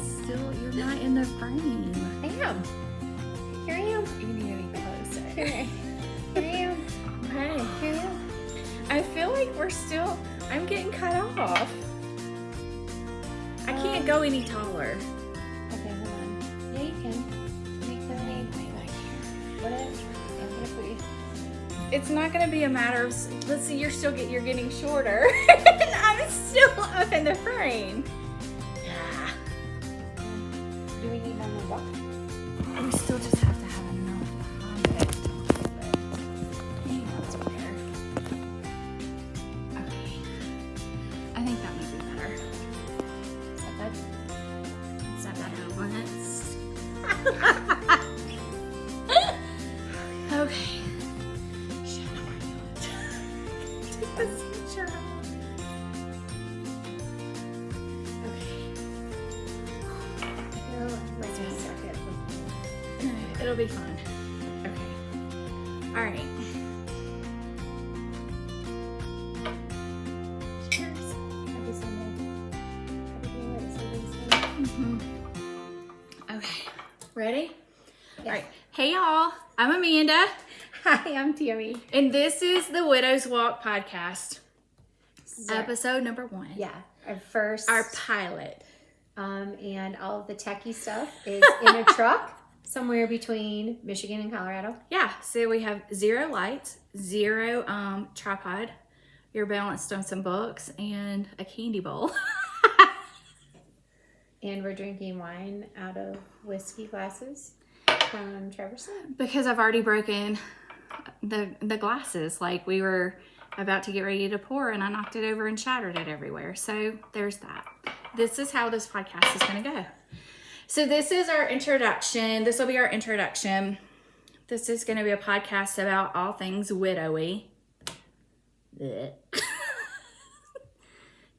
Still, you're not in the frame. I am. Here I am. You need to be closer. Here I am. Hey, Here I am. I feel like I'm getting cut off. I can't go any taller. Okay, hold on. Yeah, you can. What else? I'm gonna put you. It's not going to be a matter of, let's see, you're getting shorter. And I'm still up in the frame. Do we need one more box? We still just have to have enough behind it. Maybe that's better. Okay. I think that might be better. Is that good? Is that better? Once. Okay. Shut up. Take the shirt off. It'll be fun. Okay. All right. Cheers. Happy Sunday. Okay. Ready? Yeah. All right. Hey, y'all. I'm Amanda, Hi, I'm Tammy. and this is the Widow's Walk podcast, episode number 1. Yeah, our first. Our pilot. And all of the techie stuff is in a truck somewhere between Michigan and Colorado. Yeah. So we have 0 lights, 0 tripod. You're balanced on some books and a candy bowl. And we're drinking wine out of whiskey glasses from Treverson. Because I've already broken the glasses. Like, we were about to get ready to pour and I knocked it over and shattered it everywhere. So there's that. This is how this podcast is going to go. So this is our introduction. This will be our introduction. This is going to be a podcast about all things widowy. It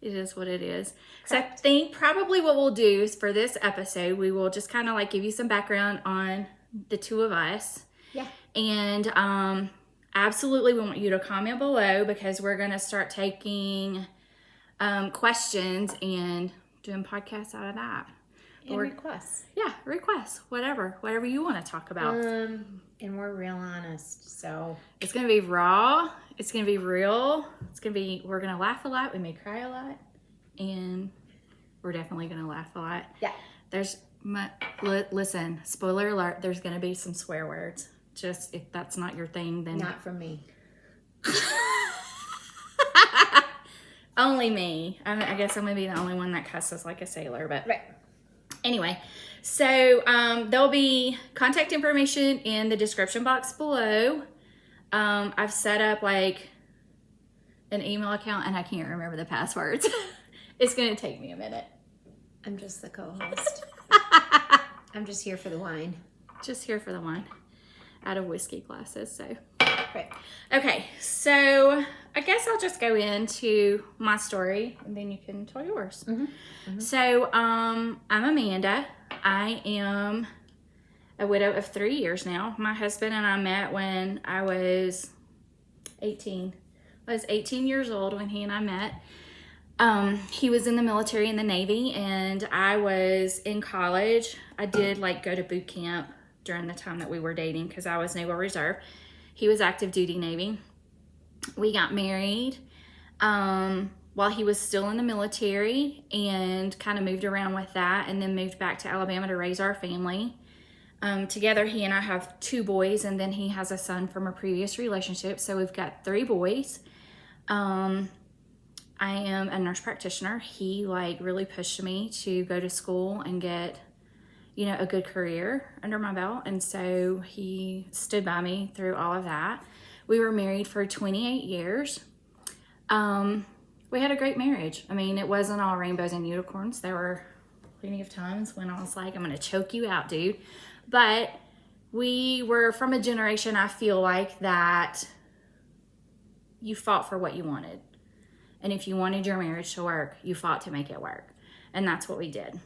is what it is. So I think probably what we'll do is for this episode, we will just kind of like give you some background on the two of us. Yeah. And absolutely we want you to comment below because we're going to start taking questions and doing podcasts out of that. And requests. Yeah, requests, whatever you want to talk about. And we're real honest, so. It's going to be raw. It's going to be real. We're going to laugh a lot. We may cry a lot. And we're definitely going to laugh a lot. Yeah. Listen, spoiler alert, there's going to be some swear words. Just if that's not your thing, then. Not from me. Only me. I guess I'm going to be the only one that cusses like a sailor, but. Right. Anyway, so there'll be contact information in the description box below. I've set up like an email account and I can't remember the passwords. It's going to take me a minute. I'm just the co-host. I'm just here for the wine. Just here for the wine out of whiskey glasses. So, Right. okay, so I guess I'll just go into my story and then you can tell yours. Mm-hmm. Mm-hmm. So, I'm Amanda. I am a widow of 3 years now. My husband and I met when I was 18. I was 18 years old when he and I met. He was in the military in the Navy and I was in college. I did like go to boot camp during the time that we were dating because I was Naval Reserve. He was active duty Navy. We got married while he was still in the military and kind of moved around with that and then moved back to Alabama to raise our family. Together, he and I have 2 boys and then he has a son from a previous relationship. So we've got 3 boys. I am a nurse practitioner. He like really pushed me to go to school and get, a good career under my belt. And so he stood by me through all of that. We were married for 28 years. We had a great marriage. I mean, it wasn't all rainbows and unicorns. There were plenty of times when I was like, I'm going to choke you out, dude. But we were from a generation, I feel like, that you fought for what you wanted. And if you wanted your marriage to work, you fought to make it work. And that's what we did.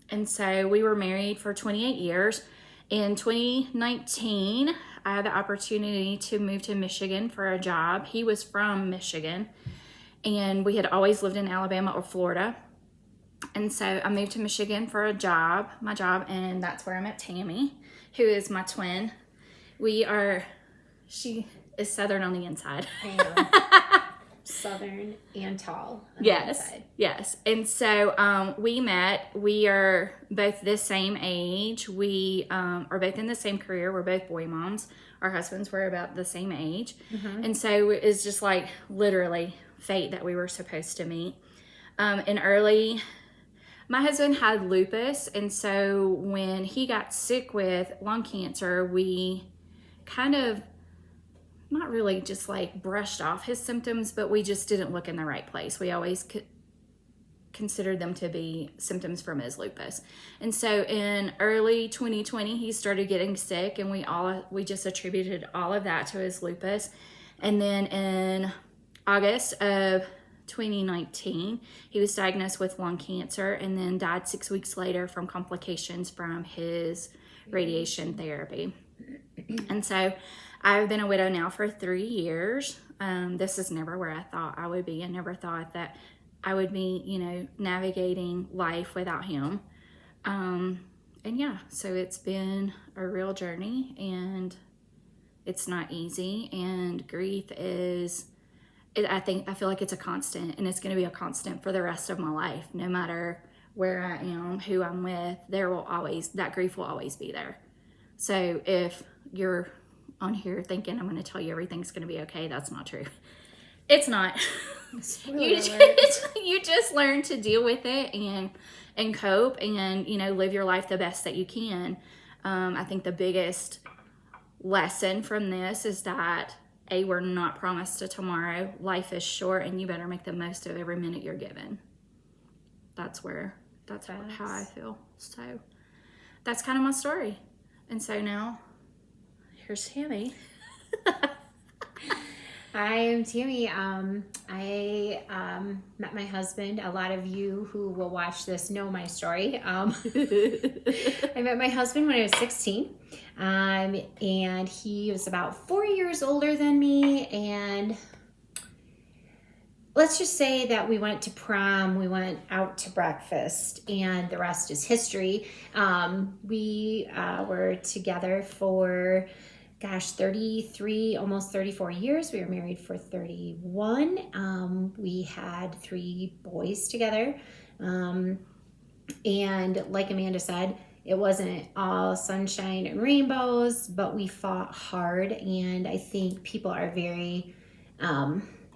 And so we were married for 28 years. In 2019, I had the opportunity to move to Michigan for a job. He was from Michigan. And we had always lived in Alabama or Florida. And so I moved to Michigan for my job, and that's where I met Tammy, who is my twin. She is Southern on the inside. Southern and tall on Yes, the inside. yes. And so we met. We are both the same age. We are both in the same career. We're both boy moms. Our husbands were about the same age. And so it's just like literally fate that we were supposed to meet. My husband had lupus, and so when he got sick with lung cancer, we kind of not really just like brushed off his symptoms, but we just didn't look in the right place. We always considered them to be symptoms from his lupus. And so in early 2020, he started getting sick, and we just attributed all of that to his lupus. And then in August of 2019, he was diagnosed with lung cancer and then died 6 weeks later from complications from his radiation therapy. And so I've been a widow now for 3 years. This is never where I thought I would be. I never thought that I would be, navigating life without him. And yeah, so it's been a real journey, and it's not easy. And grief I feel like it's a constant, and it's going to be a constant for the rest of my life. No matter where I am, who I'm with, that grief will always be there. So if you're on here thinking I'm going to tell you everything's going to be okay, that's not true. It's not. You just learn to deal with it and cope and, live your life the best that you can. I think the biggest lesson from this is that we're not promised a tomorrow. Life is short, and you better make the most of every minute you're given. That's how I feel. So that's kind of my story. And so now here's Tammy. I am Tammy. I met my husband. A lot of you who will watch this know my story. I met my husband when I was 16. And he was about 4 years older than me. And let's just say that we went to prom, we went out to breakfast, and the rest is history. We were together for 33, almost 34 years. We were married for 31. We had 3 boys together. And like Amanda said, it wasn't all sunshine and rainbows, but we fought hard. And I think people are very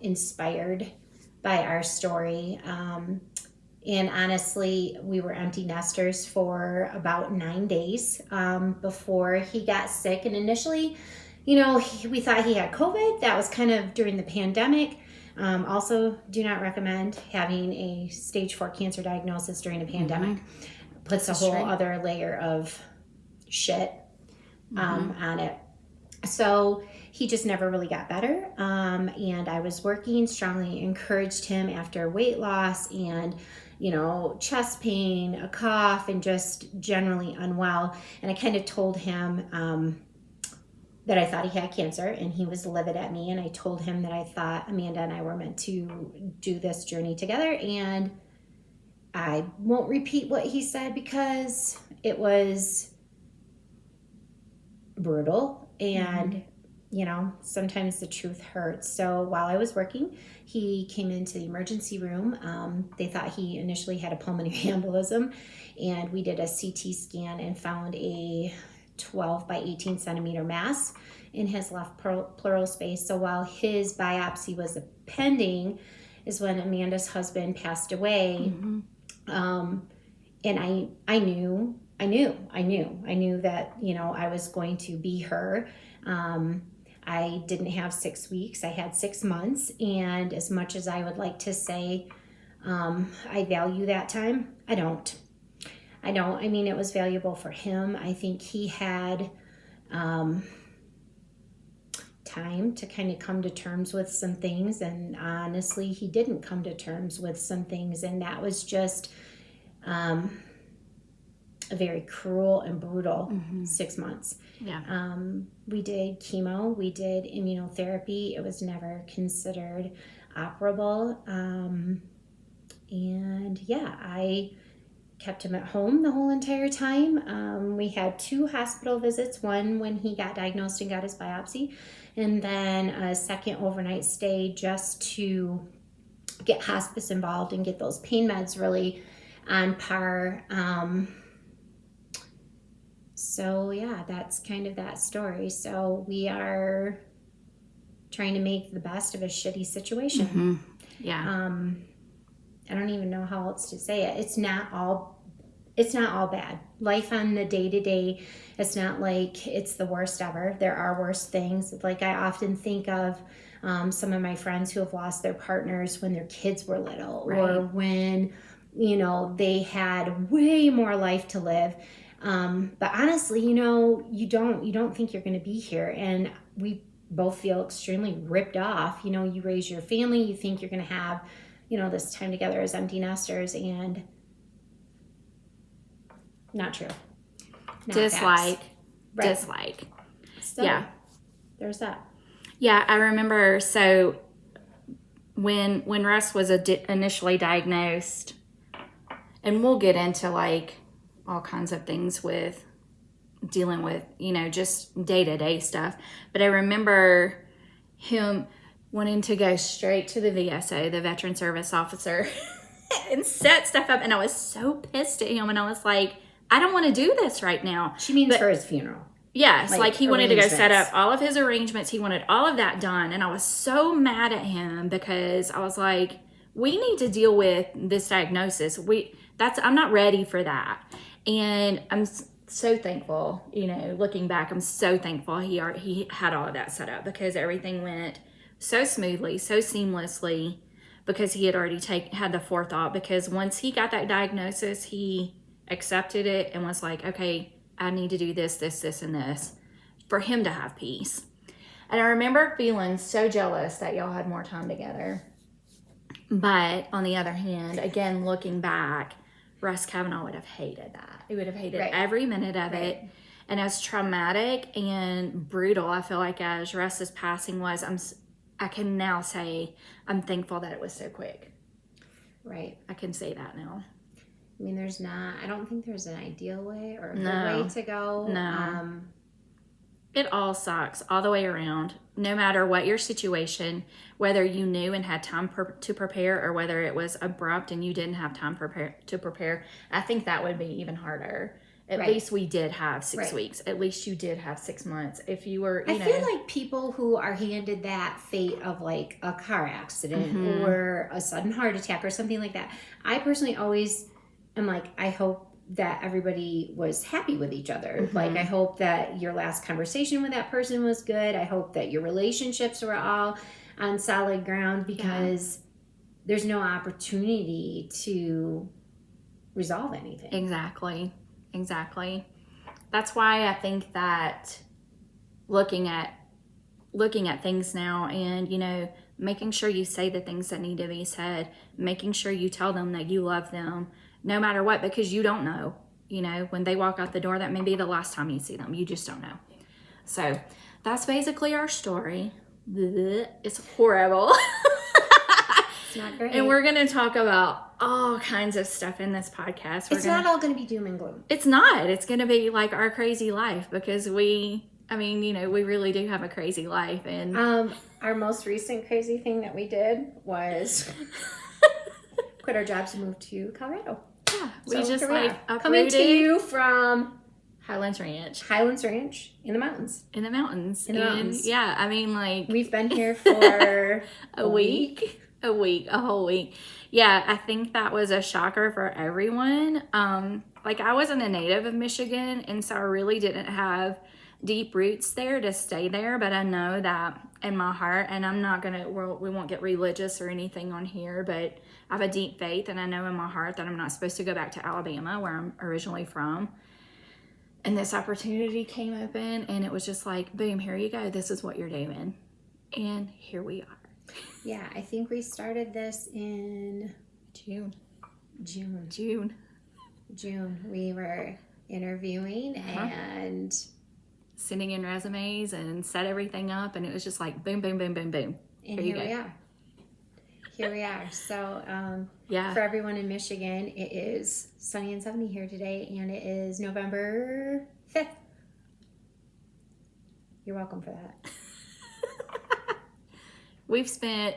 inspired by our story. And honestly, we were empty nesters for about 9 days before he got sick. And initially, we thought he had COVID. That was kind of during the pandemic. Also, do not recommend having a stage 4 cancer diagnosis during a pandemic. Puts a whole other layer of shit on it. So he just never really got better. And I was working, strongly encouraged him after weight loss and chest pain, a cough, and just generally unwell. And I kind of told him that I thought he had cancer, and he was livid at me. And I told him that I thought Amanda and I were meant to do this journey together. And I won't repeat what he said because it was brutal. And sometimes the truth hurts. So while I was working, he came into the emergency room. They thought he initially had a pulmonary embolism, and we did a CT scan and found a 12 by 18 centimeter mass in his left pleural space. So while his biopsy was pending is when Amanda's husband passed away. And I knew that, I was going to be her. I didn't have 6 weeks. I had 6 months. And as much as I would like to say I value that time, I don't. I mean, it was valuable for him. I think he had time to kind of come to terms with some things. And honestly, he didn't come to terms with some things. And that was just a very cruel and brutal 6 months. Yeah. We did chemo, we did immunotherapy. It was never considered operable. And And yeah, I kept him at home the whole entire time. We had 2 hospital visits, one when he got diagnosed and got his biopsy, and then a second overnight stay just to get hospice involved and get those pain meds really on par. So yeah, that's kind of that story. So we are trying to make the best of a shitty situation. Yeah. I don't even know how else to say it. It's not all bad. Life on the day-to-day, it's not like it's the worst ever. There are worse things. Like I often think of some of my friends who have lost their partners when their kids were little, or when, they had way more life to live. But honestly, you don't think you're going to be here. And we both feel extremely ripped off. You raise your family, you think you're going to have, this time together as empty nesters, and not true. Not Dislike. Right. Dislike. So, yeah. There's that. Yeah, I remember. So when Russ was initially diagnosed, and we'll get into like all kinds of things with dealing with, just day-to-day stuff. But I remember him wanting to go straight to the VSO, the Veteran Service Officer, and set stuff up. And I was so pissed at him. And I was like, I don't want to do this right now. She means for his funeral. Yes, like he wanted to go set up all of his arrangements. He wanted all of that done. And I was so mad at him because I was like, we need to deal with this diagnosis. I'm not ready for that. And I'm so thankful, looking back, I'm so thankful he had all of that set up, because everything went so smoothly, so seamlessly, because he had already had the forethought. Because once he got that diagnosis, he accepted it and was like, okay, I need to do this, this, this, and this for him to have peace. And I remember feeling so jealous that y'all had more time together. But on the other hand, again, looking back, Russ Kavanaugh would have hated that. He would have hated every minute of it. And as traumatic and brutal, I feel like, as Russ's passing was, I can now say I'm thankful that it was so quick. Right. I can say that now. I mean, I don't think there's an ideal way or a good way to go. No. It all sucks all the way around, no matter what your situation, whether you knew and had time to prepare, or whether it was abrupt and you didn't have time to prepare. I think that would be even harder. At least we did have 6 weeks. At least you did have 6 months. If you were, I feel like people who are handed that fate of like a car accident or a sudden heart attack or something like that, I personally always am like, I hope that everybody was happy with each other. Like, I hope that your last conversation with that person was good. I hope that your relationships were all on solid ground, because there's no opportunity to resolve anything. Exactly. That's why I think that looking at things now, and, making sure you say the things that need to be said, making sure you tell them that you love them, no matter what, because you don't know, when they walk out the door, that may be the last time you see them. You just don't know. So that's basically our story. It's horrible. It's not great. And we're going to talk about all kinds of stuff in this podcast. It's not all going to be doom and gloom. It's not. It's going to be like our crazy life, because we really do have a crazy life. And our most recent crazy thing that we did was quit our jobs and move to Colorado. Yeah, we just uprooted. Coming to you from Highlands Ranch in the mountains. Yeah, we've been here for a whole week. Yeah, I think that was a shocker for everyone. I wasn't a native of Michigan, and so I really didn't have deep roots there to stay there, but I know that in my heart, and we won't get religious or anything on here, but I have a deep faith, and I know in my heart that I'm not supposed to go back to Alabama, where I'm originally from. And this opportunity came open, and it was just like, boom, here you go. This is what you're doing. And here we are. Yeah, I think we started this in June. We were interviewing and sending in resumes and set everything up, and it was just like boom, boom, boom, boom, boom. And here we are. So Yeah. For everyone in Michigan, it is sunny and 70 here today, and it is November 5th. You're welcome for that. We've spent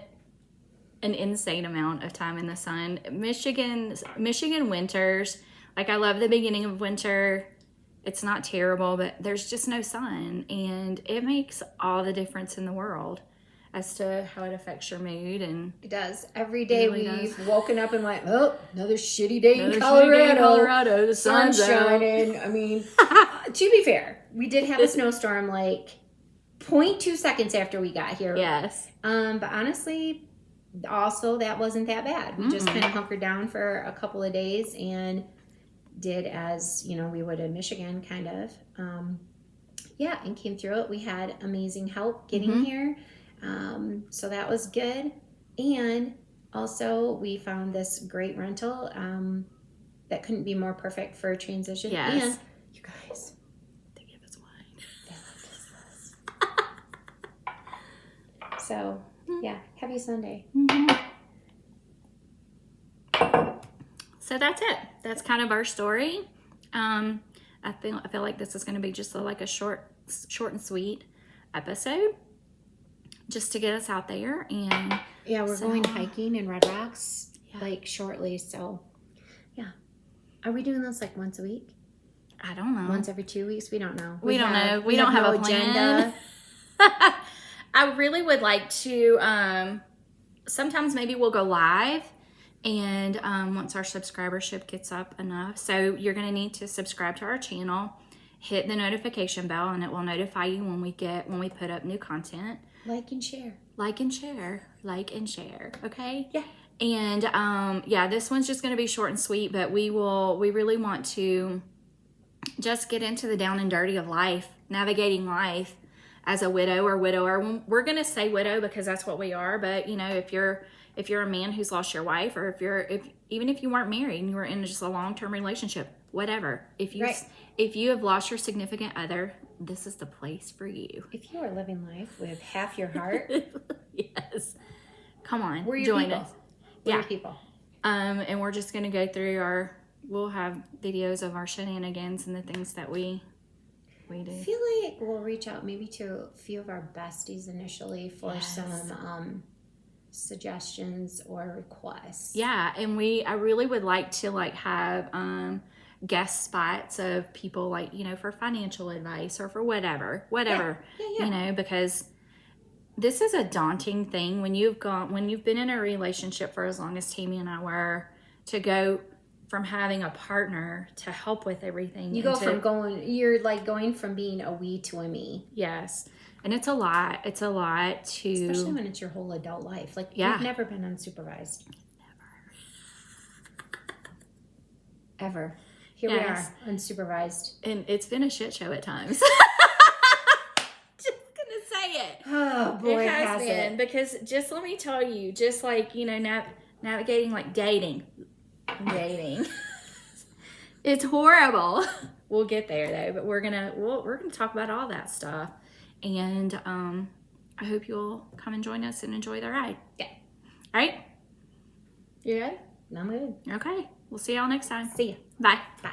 an insane amount of time in the sun. Michigan winters, like I love the beginning of winter. It's not terrible, but there's just no sun, and it makes all the difference in the world as to how it affects your mood. And It does. Every day really we've does. woken up and went, oh, another shitty day Another in shitty Colorado. day in Colorado. The Sun's sun's out. shining. I mean, to be fair, we did have a snowstorm like 0.2 seconds after we got here. Yes. But honestly, also that wasn't that bad. We just kind of hunkered down for a couple of days and did as we would in Michigan, kind of. And came through it. We had amazing help getting here, so that was good. And also, we found this great rental that couldn't be more perfect for transition. Yes. And you guys, They give us wine. they left us. So yeah, happy Sunday. So that's it. That's kind of our story. I feel like this is going to be just like a short and sweet episode, just to get us out there. And Yeah, we're going hiking in Red Rocks like shortly. So yeah, are we doing this like once a week? I don't know. Once every 2 weeks? We don't know. We don't know. We don't have no a plan. I really would like to. Sometimes maybe we'll go live, and once our subscribership gets up enough. So you're going to need to subscribe to our channel, hit the notification bell, and it will notify you when we put up new content. Like and share. Like and share. Like and share. Okay? Yeah. And this one's just going to be short and sweet, but we really want to just get into the down and dirty of life, navigating life as a widow or widower. We're going to say widow because that's what we are, but if you're a man who's lost your wife, or even if you weren't married and you were in just a long-term relationship, whatever. If you have lost your significant other, this is the place for you. If you are living life with half your heart, Yes. Come on. we're your join people. us. We're Yeah. your people. And we're just going to go through we'll have videos of our shenanigans and the things that we I do. feel like we'll reach out maybe to a few of our besties initially for some suggestions or requests. Yeah, and I really would like to have guest spots of people for financial advice or for whatever, Yeah. because this is a daunting thing when you've been in a relationship for as long as Tammy and I were, to go from having a partner to help with everything. You're like going from being a we to a me. Yes. And it's a lot. It's a lot to... Especially when it's your whole adult life. Like, you've never been unsupervised. Ever. Here we are, unsupervised. And it's been a shit show at times. Just gonna say it. Oh, boy, It has has been. it. Because just let me tell you, just navigating dating. It's horrible. We'll get there though, but we're gonna talk about all that stuff. And I hope you'll come and join us and enjoy the ride. Yeah. All right? You good? I'm good. Okay. We'll see y'all next time. See ya. Bye. Bye.